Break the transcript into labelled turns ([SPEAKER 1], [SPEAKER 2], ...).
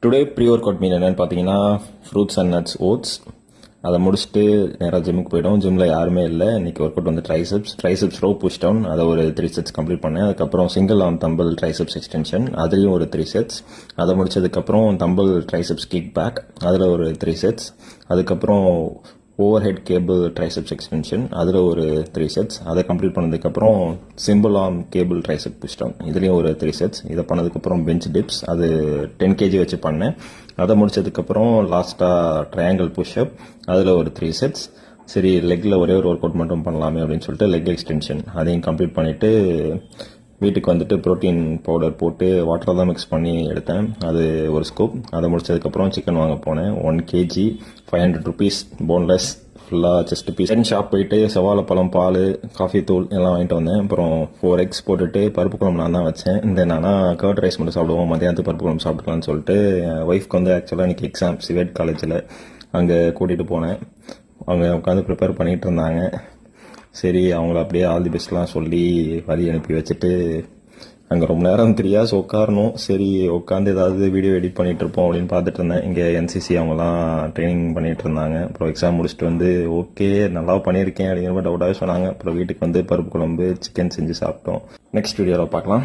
[SPEAKER 1] Today pre workout meal என்னென்னு பார்த்தீங்கன்னா fruits and nuts oats. அதை முடிச்சுட்டு நேராக ஜிம்முக்கு போய்ட்டோம். ஜிம்மில் யாருமே இல்லை. இன்றைக்கி ஒர்க் அவுட் வந்து ட்ரைசெப்ஸ் ரோ புஷ் டவுன். அதை ஒரு 3 செட்ஸ் கம்ப்ளீட் பண்ணேன். அதுக்கப்புறம் single arm tumble triceps extension, அதுலேயும் ஒரு 3 செட்ஸ். அதை முடிச்சதுக்கப்புறம் தம்பிள் ட்ரைசெப்ஸ் கிக் பேக், அதில் ஒரு 3 செட்ஸ். அதுக்கப்புறம் overhead cable triceps extension, அதில் ஒரு 3 செட்ஸ். அதை கம்ப்ளீட் பண்ணதுக்கப்புறம் simple arm cable tricep push down, இதுலேயும் ஒரு 3 செட்ஸ். இதை பண்ணதுக்கப்புறம் பெஞ்ச் டிப்ஸ், அது 10 kg வச்சு பண்ணேன். அதை முடிச்சதுக்கப்புறம் லாஸ்ட்டாக ட்ரையாங்கிள் புஷ்அப், அதில் ஒரு 3 செட்ஸ். சரி, லெக்கில் ஒரே ஒரு ஒர்க் அவுட் மட்டும் பண்ணலாமே அப்படின்னு சொல்லிட்டு லெக் எக்ஸ்டென்ஷன் அதையும் கம்ப்ளீட் பண்ணிவிட்டு வீட்டுக்கு வந்துட்டு ப்ரோட்டீன் பவுடர் போட்டு வாட்டரில் தான் மிக்ஸ் பண்ணி எடுத்தேன். அது ஒரு ஸ்கூப். அதை முடிச்சதுக்கப்புறம் சிக்கன் வாங்க போனேன். 1 kg 500 rupees போன்லெஸ், ஃபுல்லாக செஸ்ட் பீஸ். ஷாப் போயிட்டு செவ்வாழைப்பழம், பால், காஃபி தூள் எல்லாம் வாங்கிட்டு வந்தேன். அப்புறம் 4 eggs போட்டுட்டு பருப்பு குழம்பு நான் தான் வச்சேன். ஆனால் கர்ட் ரைஸ் மட்டும் சாப்பிடுவோம், மதியானத்துக்கு பருப்பு குழம்பு சாப்பிட்டுக்கலாம்னு சொல்லிட்டு என் ஒய்ஃப்க்கு வந்து ஆக்சுவலாக இன்றைக்கி எக்ஸாம் சிவேட் காலேஜில், அங்கே கூட்டிகிட்டு போனேன். அவங்க உட்காந்து ப்ரிப்பேர் பண்ணிகிட்டு இருந்தாங்க. சரி, அவங்கள அப்படியே ஆல் தி பெஸ்ட்லாம் சொல்லி வழி அனுப்பி வச்சுட்டு அங்கே ரொம்ப நேரம் தெரியாது உட்காரணும். சரி, உட்காந்து ஏதாவது வீடியோ எடிட் பண்ணிகிட்டு இருப்போம் அப்படின்னு பார்த்துட்டு இருந்தேன். இங்கே என்சிசி அவங்கலாம் ட்ரைனிங் பண்ணிகிட்டு இருந்தாங்க. அப்புறம் எக்ஸாம் முடிச்சுட்டு வந்து ஓகே நல்லா பண்ணியிருக்கேன் அப்படிங்கிற மாதிரி டவுட்டாகவே சொன்னாங்க. அப்புறம் வீட்டுக்கு வந்து பருப்பு குழம்பு சிக்கன் செஞ்சு சாப்பிட்டோம். நெக்ஸ்ட் வீடியோவில் பார்க்கலாம்.